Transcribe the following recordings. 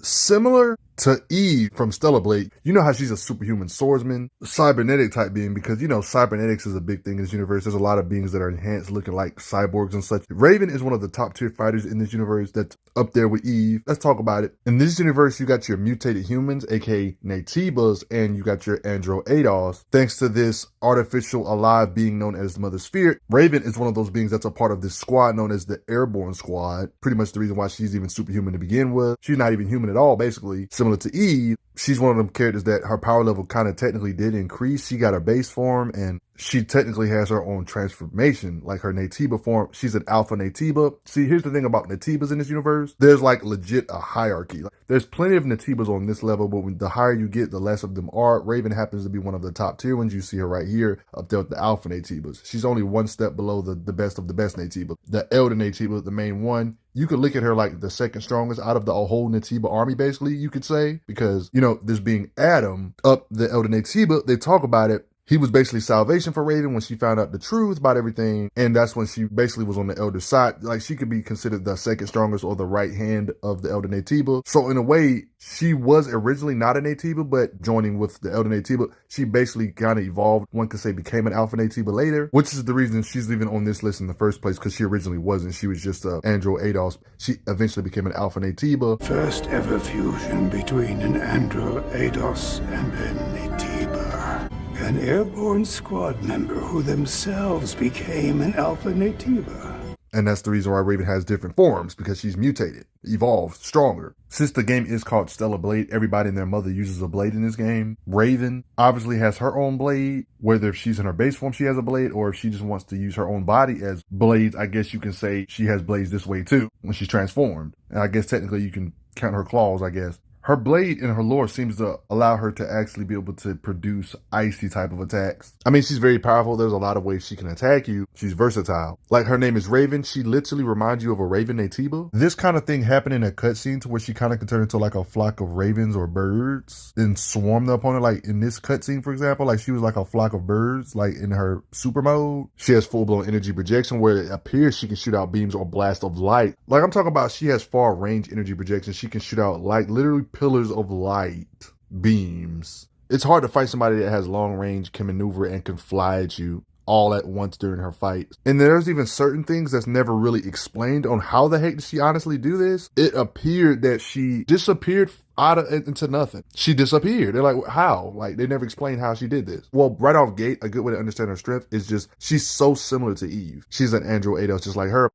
Similar to Eve from Stellar Blade, you know how she's a superhuman swordsman, cybernetic type being, because, you know, cybernetics is a big thing in this universe. There's a lot of beings that are enhanced looking like cyborgs and such. Raven is one of the top tier fighters in this universe that's up there with Eve. Let's talk about it. In this universe, you got your mutated humans, aka Natibas, and you got your androidos. Thanks to this artificial alive being known as the Mother Sphere, Raven is one of those beings that's a part of this squad known as the Airborne Squad. Pretty much the reason why she's even superhuman to begin with. She's not even human at all, basically. Similar to Eve, she's one of them characters that her power level kind of technically did increase. She got her base form, and she technically has her own transformation, like her Natiba form. She's an alpha Natiba. See, here's the thing about Natibas in this universe. There's like legit a hierarchy. There's plenty of Natibas on this level, but when the higher you get, the less of them are. Raven happens to be one of the top tier ones. You see her right here, up there with the alpha Natibas. She's only one step below the best of the best Natiba. The elder Natiba, the main one, you could look at her like the second strongest out of the whole Natiba army, basically, you could say. Because, you know, this being Adam, up the elder Natiba, they talk about it. He was basically salvation for Raven when she found out the truth about everything. And that's when she basically was on the elder side. Like, she could be considered the second strongest or the right hand of the elder Natiba. So in a way, she was originally not a Natiba, but joining with the elder Natiba, she basically kind of evolved. One could say became an alpha Natiba later, which is the reason she's even on this list in the first place, because she originally wasn't. She was just a androidos. She eventually became an alpha Natiba. First ever fusion between an androidos and a Natiba. An airborne squad member who themselves became an alpha Natiba. And that's the reason why Raven has different forms, because she's mutated, evolved, stronger. Since the game is called Stellar Blade, everybody and their mother uses a blade in this game. Raven obviously has her own blade, whether if she's in her base form she has a blade, or if she just wants to use her own body as blades, I guess you can say she has blades this way too, when she's transformed. And I guess technically you can count her claws, I guess. Her blade in her lore seems to allow her to actually be able to produce icy type of attacks. I mean, she's very powerful. There's a lot of ways she can attack you. She's versatile. Like, her name is Raven. She literally reminds you of a Raven Natiba. This kind of thing happened in a cutscene to where she kind of can turn into like a flock of ravens or birds and swarm the opponent. Like in this cutscene, for example, like she was like a flock of birds, like in her super mode. She has full-blown energy projection where it appears she can shoot out beams or blasts of light. Like, I'm talking about, she has far range energy projection. She can shoot out light, literally pillars of light beams. It's hard to fight somebody that has long range, can maneuver, and can fly at you all at once during her fight. And there's even certain things that's never really explained on how the heck did she honestly do this. It appeared that she disappeared into nothing. She disappeared. They're like, how? Like, they never explained how she did this. Well, right off gate, a good way to understand her strength is just, she's so similar to Eve. She's an androidos just like her.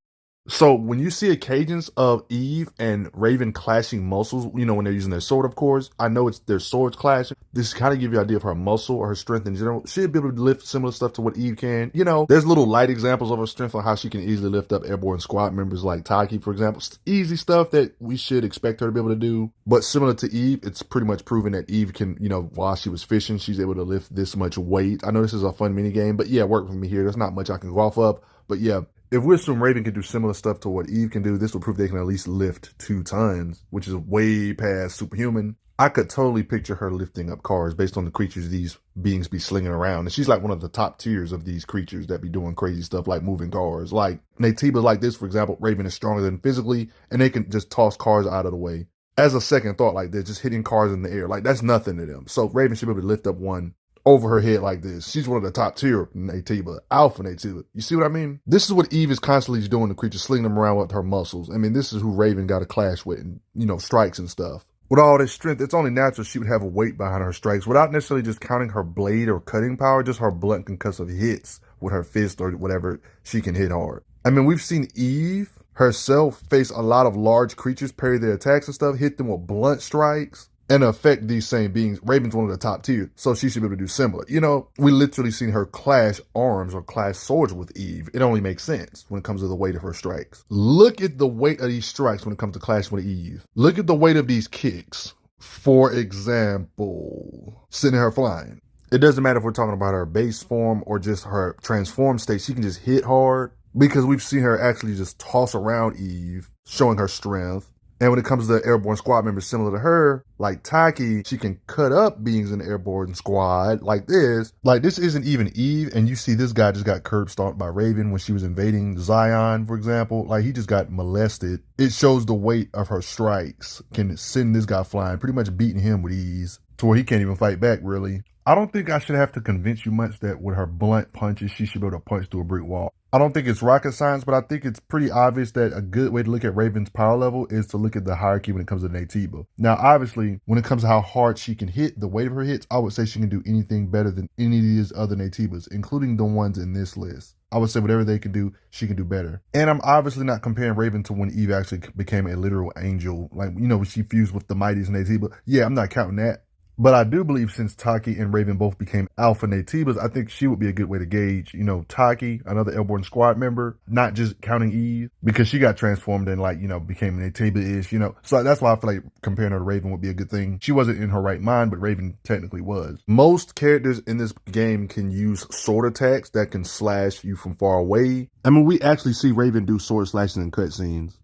So when you see occasions of Eve and Raven clashing muscles, you know, when they're using their sword, of course, I know it's their swords clashing. This kind of give you an idea of her muscle or her strength in general. She'd be able to lift similar stuff to what Eve can. You know, there's little light examples of her strength on how she can easily lift up airborne squad members like Taki, for example. It's easy stuff that we should expect her to be able to do. But similar to Eve, it's pretty much proven that Eve can, you know, while she was fishing, she's able to lift this much weight. I know this is a fun mini game, but yeah, work with me here. There's not much I can go off of. But yeah, if we assume Raven can do similar stuff to what Eve can do, this will prove they can at least lift 2 tons, which is way past superhuman. I could totally picture her lifting up cars based on the creatures these beings be slinging around. And she's like one of the top tiers of these creatures that be doing crazy stuff like moving cars. Like Natibas like this, for example, Raven is stronger than physically, and they can just toss cars out of the way. As a second thought, like they're just hitting cars in the air. Like, that's nothing to them. So Raven should be able to lift up one over her head like this. She's one of the top tier Natiba, alpha Natiba. You see what I mean? This is what Eve is constantly doing to creatures, slinging them around with her muscles. I mean, this is who Raven got to clash with, and, you know, strikes and stuff. With all this strength, it's only natural she would have a weight behind her strikes without necessarily just counting her blade or cutting power, just her blunt concussive hits with her fist or whatever she can hit hard. I mean, we've seen Eve herself face a lot of large creatures, parry their attacks and stuff, hit them with blunt strikes, and affect these same beings. Raven's one of the top tier, so she should be able to do similar. You know, we literally seen her clash arms or clash swords with Eve. It only makes sense when it comes to the weight of her strikes. Look at the weight of these strikes when it comes to clashing with Eve. Look at the weight of these kicks. For example, sending her flying. It doesn't matter if we're talking about her base form or just her transformed state. She can just hit hard, because we've seen her actually just toss around Eve, showing her strength. And when it comes to airborne squad members similar to her, like Taki, she can cut up beings in the airborne squad like this. Like this isn't even Eve, and you see this guy just got curb stomped by Raven when she was invading Zion, for example. Like he just got molested. It shows the weight of her strikes can send this guy flying, pretty much beating him with ease to where he can't even fight back, really. I don't think I should have to convince you much that with her blunt punches, she should be able to punch through a brick wall. I don't think it's rocket science, but I think it's pretty obvious that a good way to look at Raven's power level is to look at the hierarchy when it comes to Natiba. Now, obviously, when it comes to how hard she can hit, the weight of her hits, I would say she can do anything better than any of these other Natibas, including the ones in this list. I would say whatever they can do, she can do better. And I'm obviously not comparing Raven to when Eve actually became a literal angel. Like, you know, when she fused with the mightiest Natiba. Yeah, I'm not counting that. But I do believe since Taki and Raven both became alpha Natibas, I think she would be a good way to gauge, you know, Taki, another airborne squad member, not just counting Eve, because she got transformed and like, you know, became Natiba-ish, you know. So that's why I feel like comparing her to Raven would be a good thing. She wasn't in her right mind, but Raven technically was. Most characters in this game can use sword attacks that can slash you from far away. I mean, we actually see Raven do sword slashing in cutscenes.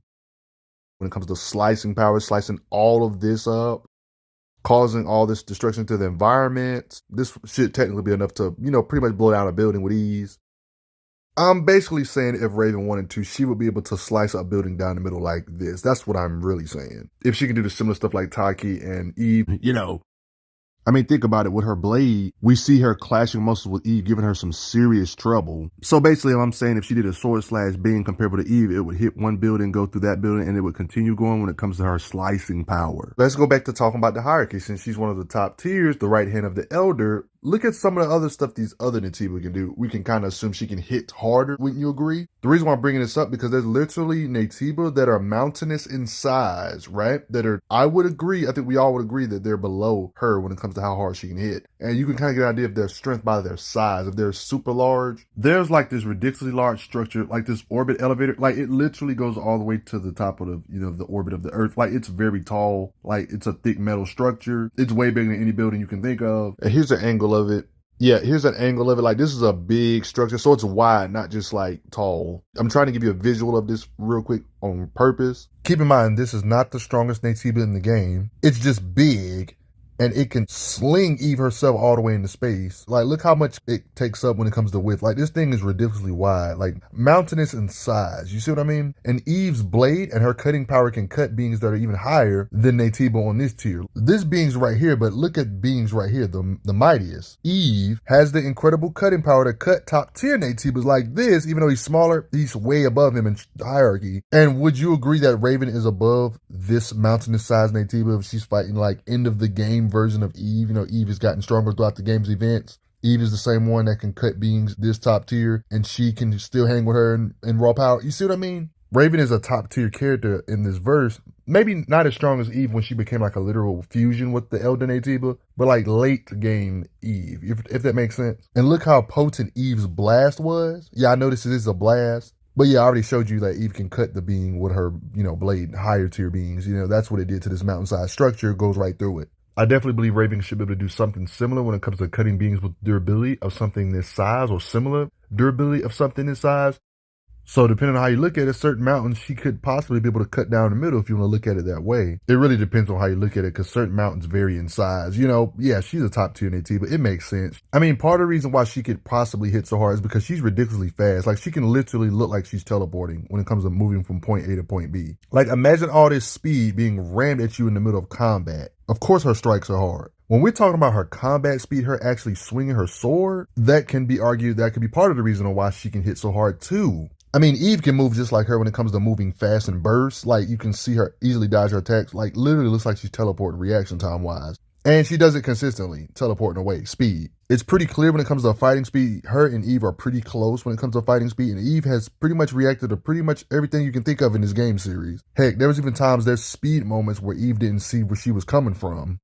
When it comes to slicing power, slicing all of this up, causing all this destruction to the environment. This should technically be enough to, you know, pretty much blow down a building with ease. I'm basically saying if Raven wanted to, she would be able to slice a building down the middle like this. That's what I'm really saying. If she can do the similar stuff like Taki and Eve, you know. I mean, think about it. With her blade, we see her clashing muscles with Eve, giving her some serious trouble. So basically, I'm saying if she did a sword slash being comparable to Eve, it would hit one building, go through that building, and it would continue going when it comes to her slicing power. Let's go back to talking about the hierarchy. Since she's one of the top tiers, the right hand of the elder, look at some of the other stuff these other Natiba can do. We can kind of assume she can hit harder, wouldn't you agree? The reason why I'm bringing this up because there's literally Natiba that are mountainous in size, right? That are, I would agree, I think we all would agree that they're below her when it comes to how hard she can hit. And you can kind of get an idea of their strength by their size. If they're super large, there's like this ridiculously large structure, like this orbit elevator. Like it literally goes all the way to the top of the, you know, the orbit of the earth. Like it's very tall. Like it's a thick metal structure. It's way bigger than any building you can think of. And here's an angle of it. Yeah, here's an angle of it. Like this is a big structure, so it's wide, not just like tall. I'm trying to give you a visual of this real quick on purpose. Keep in mind, this is not the strongest Natiba in the game. It's just big. And it can sling Eve herself all the way into space. Like, look how much it takes up when it comes to width. Like, this thing is ridiculously wide. Like, mountainous in size. You see what I mean? And Eve's blade and her cutting power can cut beings that are even higher than Natiba on this tier. This being's right here, but look at beings right here, the mightiest. Eve has the incredible cutting power to cut top tier Natibas like this. Even though he's smaller, he's way above him in hierarchy. And would you agree that Raven is above this mountainous size Natiba if she's fighting, like, end of the game version of Eve? You know, Eve has gotten stronger throughout the game's events. Eve is the same one that can cut beings this top tier, and she can still hang with her in raw power. You see what I mean? Raven is a top tier character in this verse. Maybe not as strong as Eve when she became like a literal fusion with the Elder Natiba, but like late game Eve, if that makes sense. And look how potent Eve's blast was. Yeah, I know this is a blast. But yeah, I already showed you that Eve can cut the being with her, you know, blade, higher tier beings. You know, that's what it did to this mountainside structure. It goes right through it. I definitely believe Raven should be able to do something similar when it comes to cutting beings with durability of something this size or similar durability of something this size. So depending on how you look at it, certain mountains she could possibly be able to cut down the middle if you want to look at it that way. It really depends on how you look at it because certain mountains vary in size. You know, yeah, she's a top tier NAT, but it makes sense. I mean, part of the reason why she could possibly hit so hard is because she's ridiculously fast. Like she can literally look like she's teleporting when it comes to moving from point A to point B. Like imagine all this speed being rammed at you in the middle of combat. Of course her strikes are hard. When we're talking about her combat speed, her actually swinging her sword, that can be argued that could be part of the reason why she can hit so hard too. I mean, Eve can move just like her when it comes to moving fast and bursts. Like, you can see her easily dodge her attacks. Like, literally looks like she's teleporting reaction time-wise. And she does it consistently, teleporting away, speed. It's pretty clear when it comes to fighting speed. Her and Eve are pretty close when it comes to fighting speed. And Eve has pretty much reacted to pretty much everything you can think of in this game series. Heck, there was even times there's speed moments where Eve didn't see where she was coming from.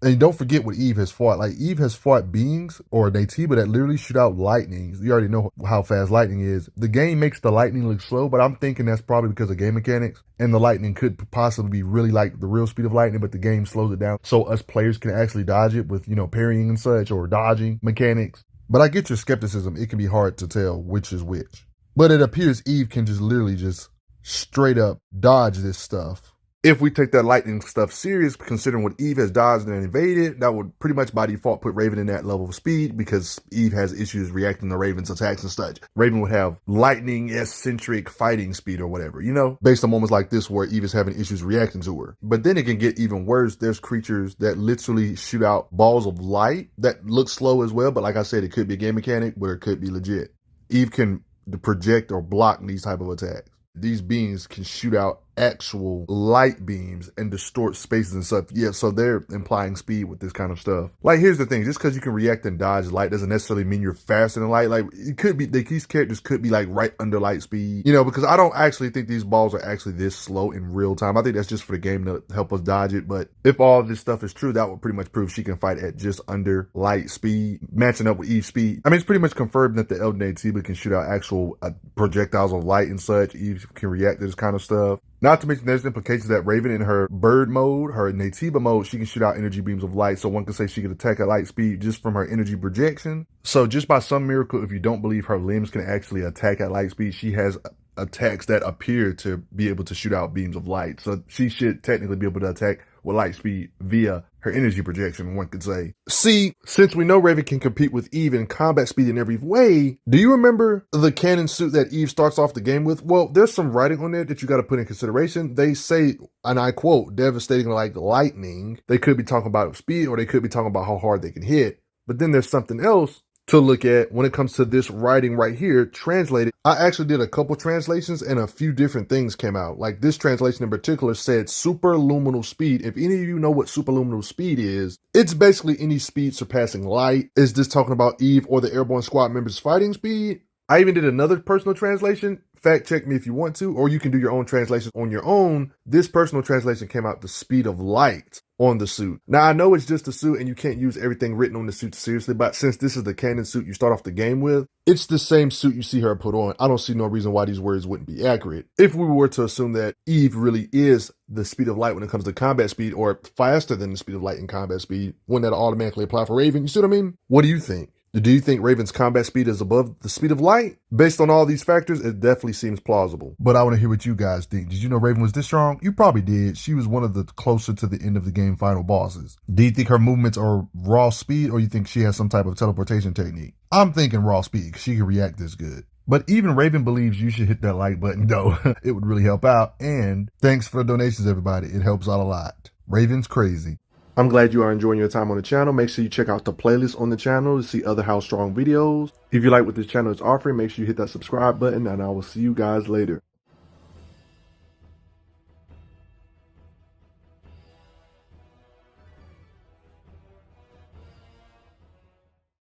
And don't forget what Eve has fought. Like, Eve has fought beings or Natiba that literally shoot out lightnings. You already know how fast lightning is. The game makes the lightning look slow, but I'm thinking that's probably because of game mechanics. And the lightning could possibly be really like the real speed of lightning, but the game slows it down so us players can actually dodge it with, you know, parrying and such or dodging mechanics. But I get your skepticism. It can be hard to tell which is which. But it appears Eve can just literally just straight up dodge this stuff. If we take that lightning stuff serious, considering what Eve has dodged and evaded, that would pretty much by default put Raven in that level of speed because Eve has issues reacting to Raven's attacks and such. Raven would have lightning-eccentric fighting speed or whatever, you know, based on moments like this where Eve is having issues reacting to her. But then it can get even worse. There's creatures that literally shoot out balls of light that look slow as well. But like I said, it could be a game mechanic, but it could be legit. Eve can project or block these type of attacks. These beings can shoot out actual light beams and distort spaces and stuff. Yeah, so they're implying speed with this kind of stuff. Like, here's the thing. Just because you can react and dodge light doesn't necessarily mean you're faster than light. Like, it could be, these characters could be like right under light speed, you know, because I don't actually think these balls are actually this slow in real time. I think that's just for the game to help us dodge it. But if all this stuff is true, that would pretty much prove she can fight at just under light speed, matching up with Eve's speed. I mean, it's pretty much confirmed that the Elden Natiba can shoot out actual projectiles of light and such. Eve can react to this kind of stuff. Not to mention there's implications that Raven in her bird mode, her Natiba mode, she can shoot out energy beams of light. So one could say she could attack at light speed just from her energy projection. So just by some miracle, if you don't believe her limbs can actually attack at light speed, she has attacks that appear to be able to shoot out beams of light. So she should technically be able to attack with light speed via her energy projection, one could say. See, since we know Raven can compete with Eve in combat speed in every way, do you remember the cannon suit that Eve starts off the game with? Well, there's some writing on there that you got to put in consideration. They say, and I quote, devastating like lightning. They could be talking about speed or they could be talking about how hard they can hit. But then there's something else to look at when it comes to this writing right here, translated. I actually did a couple translations and a few different things came out. Like this translation in particular said superluminal speed. If any of you know what superluminal speed is, it's basically any speed surpassing light. Is this talking about Eve or the Airborne Squad members' fighting speed? I even did another personal translation. Fact check me if you want to, or you can do your own translation on your own. This personal translation came out the speed of light on the suit. Now, I know it's just a suit and you can't use everything written on the suit seriously, but since this is the canon suit you start off the game with, it's the same suit you see her put on. I don't see no reason why these words wouldn't be accurate. If we were to assume that Eve really is the speed of light when it comes to combat speed, or faster than the speed of light in combat speed, wouldn't that automatically apply for Raven? You see what I mean? What do you think? Do you think Raven's combat speed is above the speed of light? Based on all these factors, it definitely seems plausible. But I want to hear what you guys think. Did you know Raven was this strong? You probably did. She was one of the closer to the end of the game final bosses. Do you think her movements are raw speed, or you think she has some type of teleportation technique? I'm thinking raw speed because she can react this good. But even Raven believes you should hit that like button, though. It would really help out. And thanks for the donations, everybody. It helps out a lot. Raven's crazy. I'm glad you are enjoying your time on the channel. Make sure you check out the playlist on the channel to see other How Strong videos. If you like what this channel is offering, make sure you hit that subscribe button, and I will see you guys later.